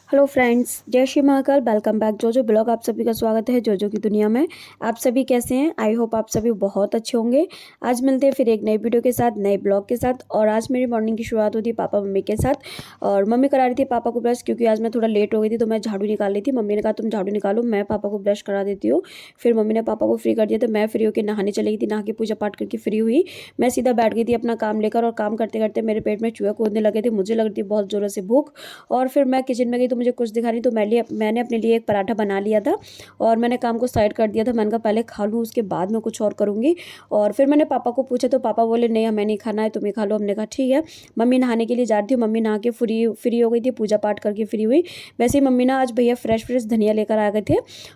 Hello friends, जय Shri Mahakal. Welcome back जोजो blog. आप सभी का स्वागत है जोजो की दुनिया में। आप सभी कैसे हैं? आई होप आप सभी बहुत अच्छे होंगे। आज मिलते हैं फिर एक नई वीडियो के साथ, नए ब्लॉग के साथ। और आज मेरी मॉर्निंग की शुरुआत होती है पापा मम्मी के साथ। और मम्मी करा रही थी पापा को ब्रश, क्योंकि आज मैं थोड़ा लेट हो गई थी तो मैं झाड़ू निकाल रही थी। मम्मी ने कहा तुम झाड़ू निकालो, मैं पापा को ब्रश करा देती हूँ। फिर मम्मी ने पापा को फ्री कर दिया तो मैं फ्री होकर नहाने चली गई थी। नहा के पूजा पाठ करके फ्री हुई। मैं सीधा बैठ गई थी अपना काम लेकर, और काम करते करते मेरे पेट में चूहे कूदने लगे थे। मुझे लग रही थी बहुत ज़ोरों से भूख। और फिर मैं किचन में गई तो मुझे कुछ दिखा नहीं, तो मैंने अपने लिए एक पराठा बना लिया था और मैंने काम को साइड कर दिया था। मैंने कहा पहले खा लूँ, उसके बाद मैं कुछ और करूँगी। और फिर मैंने पापा को पूछा तो पापा बोले नहीं हमें नहीं खाना है, तुम ही खा लो। हमने कहा ठीक है। मम्मी नहाने के लिए जा रही थी, मम्मी नहा के फ्री हो गई थी, पूजा पाठ करके फ्री हुई। वैसे ही मम्मी ना आज भैया फ्रेश धनिया लेकर आ गए थे,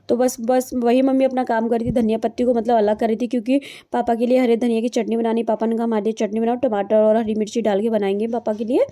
तो बस वही मम्मी अपना काम कर रही थी। धनिया पत्ती को मतलब अलग कर रही थी, क्योंकि पापा के लिए हरे धनिया की चटनी बनानी। पापा ने कहा हमारे लिए चटनी बनाओ, टमाटर और हरी मिर्ची डाल के बनाएंगे पापा के लिए।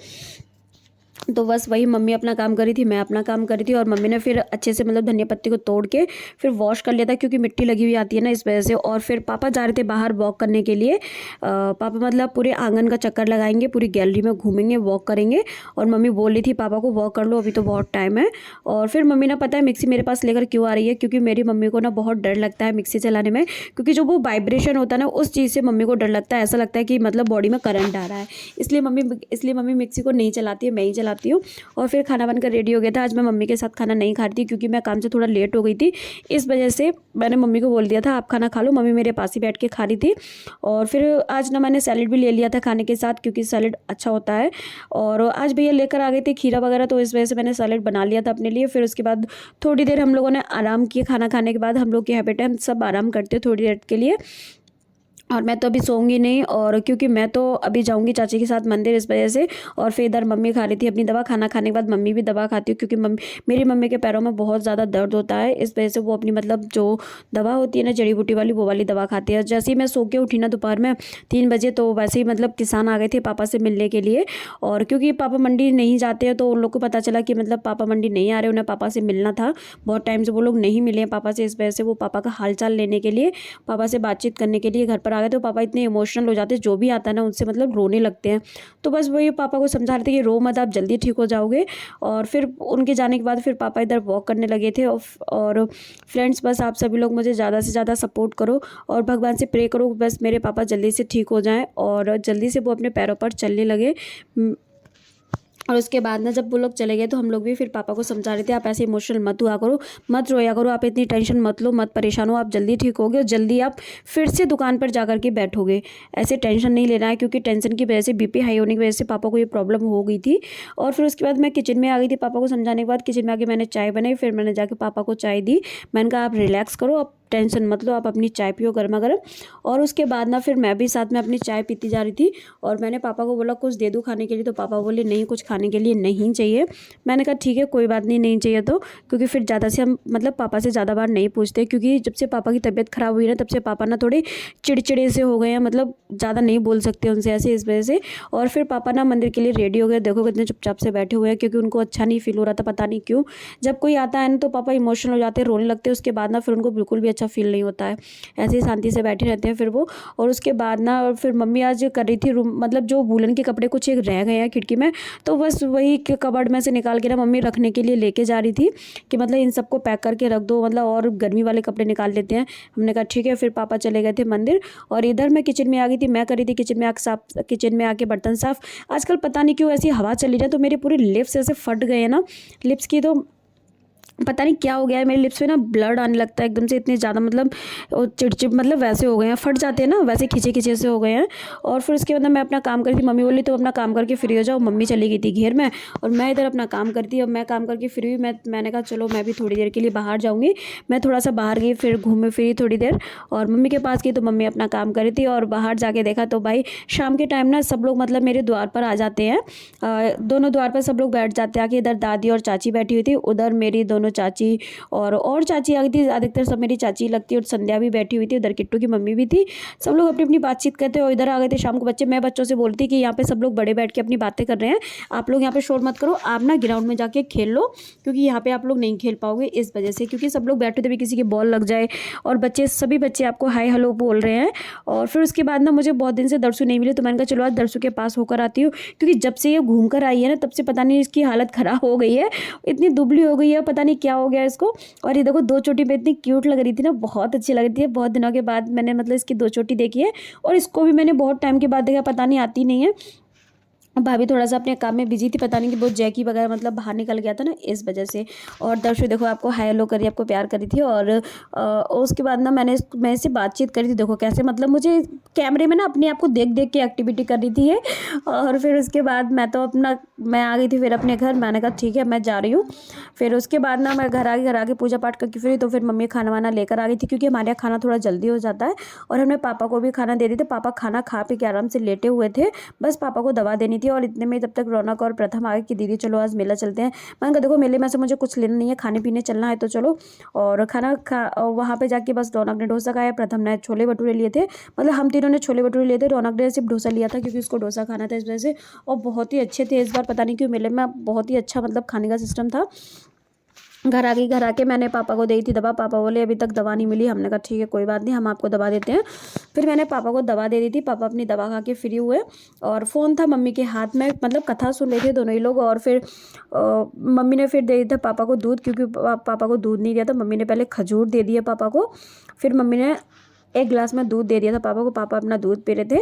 तो बस वही मम्मी अपना काम करी थी, मैं अपना काम करी थी। और मम्मी ने फिर अच्छे से मतलब धनिया पत्ती को तोड़ के फिर वॉश कर लिया था, क्योंकि मिट्टी लगी हुई आती है ना, इस वजह से। और फिर पापा जा रहे थे बाहर वॉक करने के लिए। पापा मतलब पूरे आंगन का चक्कर लगाएंगे, पूरी गैलरी में घूमेंगे, वॉक करेंगे। और मम्मी बोल रही थी पापा को वॉक कर लो, अभी तो बहुत टाइम है। और फिर मम्मी ने पता है मिक्सी मेरे पास लेकर क्यों आ रही है, क्योंकि मेरी मम्मी को ना बहुत डर लगता है मिक्सी चलाने में, क्योंकि जो वो वाइब्रेशन होता है ना उस चीज़ से मम्मी को डर लगता है। ऐसा लगता है कि मतलब बॉडी में करंट आ रहा है, इसलिए मम्मी मिक्सी को नहीं चलाती है, मैं ही चलाती हूँ। और फिर खाना बनकर रेडी हो गया था। आज मैं मम्मी के साथ खाना नहीं खा रही थी, क्योंकि मैं काम से थोड़ा लेट हो गई थी। इस वजह से मैंने मम्मी को बोल दिया था आप खाना खा लो। मम्मी मेरे पास ही बैठ के खा रही थी। और फिर आज ना मैंने सैलेड भी ले लिया था खाने के साथ, क्योंकि सैलेड अच्छा होता है। और आज भैया लेकर आ गए थे खीरा वगैरह, तो इस वजह से मैंने सैलेड बना लिया था अपने लिए। फिर उसके बाद थोड़ी देर हम लोगों ने आराम किया। खाना खाने के बाद हम लोग की हैबिट है, हम सब आराम करते हैं थोड़ी देर के लिए। और मैं तो अभी सोऊंगी नहीं, और क्योंकि मैं तो अभी जाऊंगी चाची के साथ मंदिर, इस वजह से। और फिर इधर मम्मी खा रही थी अपनी दवा। खाना खाने के बाद मम्मी भी दवा खाती हूँ, क्योंकि मेरी मम्मी के पैरों में बहुत ज़्यादा दर्द होता है, इस वजह से वो अपनी मतलब जो दवा होती है ना जड़ी बूटी वाली, वो वाली दवा खाती है। जैसे ही मैं सो के उठी ना दोपहर में 3 बजे, तो वैसे ही मतलब किसान आ गए थे पापा से मिलने के लिए। और क्योंकि पापा मंडी नहीं जाते हैं, तो उन लोग को पता चला कि मतलब पापा मंडी नहीं आ रहे, उन्हें पापा से मिलना था। बहुत टाइम से वो लोग नहीं मिले हैं पापा से, इस वजह से वो पापा का हालचाल लेने के लिए, पापा से बातचीत करने के लिए घर पर आ गए। तो पापा इतने इमोशनल हो जाते हैं, जो भी आता है ना उनसे मतलब रोने लगते हैं। तो बस वही पापा को समझा रहे थे कि रो मत, आप जल्दी ठीक हो जाओगे। और फिर उनके जाने के बाद फिर पापा इधर वॉक करने लगे थे। और फ्रेंड्स, बस आप सभी लोग मुझे ज़्यादा से ज़्यादा सपोर्ट करो और भगवान से प्रे करो, बस मेरे पापा जल्दी से ठीक हो जाएं और जल्दी से वो अपने पैरों पर चलने लगे। और उसके बाद ना जब वो लोग चले गए, तो हम लोग भी फिर पापा को समझा रहे थे आप ऐसे इमोशनल मत हुआ करो, मत रोया करो, आप इतनी टेंशन मत लो, मत परेशान हो, आप जल्दी ठीक होगे और जल्दी आप फिर से दुकान पर जा कर के बैठोगे। ऐसे टेंशन नहीं लेना है, क्योंकि टेंशन की वजह से बीपी हाई होने की वजह से पापा को ये प्रॉब्लम हो गई थी। और फिर उसके बाद मैं किचन में आ गई थी पापा को समझाने के बाद। किचन में आके मैंने चाय बनाई, फिर मैंने जाके पापा को चाय दी। मैंने कहा आप रिलैक्स करो, आप टेंशन मत लो, आप अपनी चाय पियो गर्मा गर्म। और उसके बाद ना फिर मैं भी साथ में अपनी चाय पीती जा रही थी। और मैंने पापा को बोला कुछ दे दूँ खाने के लिए, तो पापा बोले नहीं कुछ खाने के लिए नहीं चाहिए। मैंने कहा ठीक है कोई बात नहीं, नहीं चाहिए तो। क्योंकि फिर ज़्यादा से हम मतलब पापा से ज़्यादा बार नहीं पूछते, क्योंकि जब से पापा की तबीयत ख़राब हुई ना, तब से पापा ना थोड़े चिड़चिड़े से हो गए हैं, मतलब ज़्यादा नहीं बोल सकते उनसे ऐसे, इस वजह से। और फिर पापा ना मंदिर के लिए रेडी हो गए। देखो कितने चुपचाप से बैठे हुए हैं, क्योंकि उनको अच्छा नहीं फील हो रहा था, पता नहीं क्यों। जब कोई आता है ना तो पापा इमोशनल हो जाते हैं, रोने लगते हैं। उसके बाद ना फिर उनको बिल्कुल भी अच्छा फील नहीं होता है, ऐसे ही शांति से बैठे रहते हैं फिर वो। और उसके बाद ना फिर मम्मी आज कर रही थी रूम, मतलब जो वूलन के कपड़े कुछ एक रह गए हैं खिड़की में, तो बस वही कबर्ड में से निकाल के ना मम्मी रखने के लिए लेके जा रही थी, कि मतलब इन सबको पैक करके रख दो, मतलब और गर्मी वाले कपड़े निकाल लेते हैं। हमने कहा ठीक है। फिर पापा चले गए थे मंदिर, और इधर मैं किचन में आ गई थी। मैं करी थी किचन में आके बर्तन साफ। आजकल पता नहीं क्यों ऐसी हवा चली रही है, तो मेरे पूरे लिप्स ऐसे फट गए हैं ना लिप्स की, तो पता नहीं क्या हो गया है। मेरे लिप्स पे ना ब्लड आने लगता है एकदम से, इतने ज़्यादा मतलब चिड़चिड़ मतलब वैसे हो गए हैं, फट जाते हैं ना, वैसे खींचे खींचे से हो गए हैं। और फिर उसके बाद मैं अपना काम करी थी। मम्मी बोली तो अपना काम करके फ्री हो जाओ। मम्मी चली गई थी घेर में, और मैं इधर अपना काम करती। और मैं काम करके फ्री हुई। मैंने कहा चलो मैं भी थोड़ी देर के लिए बाहर जाऊँगी। मैं थोड़ा सा बाहर गई, फिर घूमे फिरी थोड़ी देर, और मम्मी के पास गई तो मम्मी अपना काम करी थी। और बाहर जाके देखा तो भाई शाम के टाइम ना सब लोग मतलब मेरे द्वार पर आ जाते हैं। दोनों द्वार पर सब लोग बैठ जाते हैं आके। इधर दादी और चाची बैठी हुई थी, उधर मेरी दोनों दोनों चाची और चाची आ गई थी, अधिकतर सब मेरी चाची लगती है और संध्या भी बैठी हुई थी, उधर किट्टू की मम्मी भी थी। सब लोग अपनी अपनी बातचीत करते और इधर आ गए थे शाम को बच्चे। मैं बच्चों से बोलती कि यहाँ पे सब लोग बड़े बैठ के अपनी बातें कर रहे हैं, आप लोग यहाँ पे शोर मत करो, आप ना ग्राउंड में जाके खेल लो, क्योंकि यहाँ पे आप लोग नहीं खेल पाओगे इस वजह से, क्योंकि सब लोग बैठे थे भी किसी की बॉल लग जाए और बच्चे सभी बच्चे आपको हाय हेलो बोल रहे हैं। और फिर उसके बाद ना मुझे बहुत दिन से दरसू नहीं मिली, तो मैंने कहा चलो आज दरसू के पास होकर आती हूँ, क्योंकि जब से ये घूम कर आई है ना तब से पता नहीं इसकी हालत ख़राब हो गई है, इतनी दुबली हो गई है, पता नहीं क्या हो गया इसको। और ये देखो दो चोटी पे इतनी क्यूट लग रही थी ना, बहुत अच्छी लग रही थी। बहुत दिनों के बाद मैंने मतलब इसकी दो चोटी देखी है और इसको भी मैंने बहुत टाइम के बाद देखा, पता नहीं आती नहीं है। भाभी थोड़ा सा अपने काम में बिजी थी, पता नहीं कि वो जैकी वगैरह मतलब बाहर निकल गया था ना इस वजह से। और दर्शु देखो आपको हाय हेलो करी, आपको प्यार करी थी। और उसके बाद ना मैं इससे बातचीत करी थी, देखो कैसे मतलब मुझे कैमरे में ना अपने आप को देख देख के एक्टिविटी कर रही थी ये। और फिर उसके बाद मैं आ गई थी फिर अपने घर, मैंने कहा ठीक है मैं जा रही हूँ। फिर उसके बाद ना मैं घर आके पूजा पाठ करके फिर तो फिर मम्मी खाना वाना लेकर आ गई थी, क्योंकि हमारे यहाँ खाना थोड़ा जल्दी हो जाता है। और हमने पापा को भी खाना दे दिए थे, पापा खाना खा पी के आराम से लेटे हुए थे, बस पापा को दवा देनी थी। और इतने में तब तक रौनक और प्रथम आ गए कि दीदी चलो आज मेला चलते हैं। मैंने कहा देखो मेले में से मुझे कुछ लेना नहीं है, खाने पीने चलना है तो चलो। और वहाँ पे जाके बस रौनक ने डोसा खाया, प्रथम ने छोले भटूरे लिए थे, मतलब हम तीनों ने छोले भटूरे लिए थे, रौनक ने सिर्फ डोसा लिया था क्योंकि उसको डोसा खाना था इस वजह से। और बहुत ही अच्छे थे इस बार, पता नहीं क्यों मेले में बहुत ही अच्छा मतलब खाने का सिस्टम था। घर आके मैंने पापा को दी थी दवा, पापा बोले अभी तक दवा नहीं मिली, हमने कहा ठीक है कोई बात नहीं हम आपको दवा देते हैं। फिर मैंने पापा को दवा दे दी थी, पापा अपनी दवा खा के फ्री हुए। और फ़ोन था मम्मी के हाथ में, मतलब कथा सुन रहे थे दोनों ही लोग। और फिर मम्मी ने फिर दे दिया था पापा को दूध, क्योंकि पापा को दूध नहीं दिया था, मम्मी ने पहले खजूर दे दिया पापा को, फिर मम्मी ने एक गिलास में दूध दे दिया था पापा को। पापा अपना दूध पी रहे थे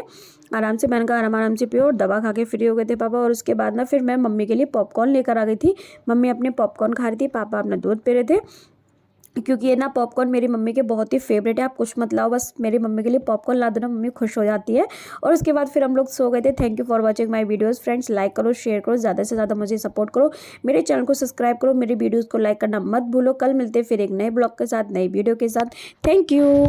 आराम से, मैंने कहा आराम से पियो, और दवा खा के फ्री हो गए थे पापा। और उसके बाद ना फिर मैं मम्मी के लिए पॉपकॉर्न लेकर आ गई थी, मम्मी अपने पॉपकॉर्न खा रही थी, पापा अपना दूध पी रहे थे, क्योंकि ये ना पॉपकॉर्न मेरी मम्मी के बहुत ही फेवरेट है। आप कुछ मत लाओ, बस मेरी मम्मी के लिए पॉपकॉर्न ला दो ना, मम्मी खुश हो जाती है। और उसके बाद फिर हम लोग सो गए थे। Thank you for watching my videos friends, like करो शेयर करो, ज़्यादा से ज़्यादा मुझे सपोर्ट करो, मेरे चैनल को सब्सक्राइब करो, मेरे वीडियोज़ को लाइक करना मत भूलो। कल मिलते हैं फिर एक नए ब्लॉग के साथ, नई वीडियो के साथ। Thank you.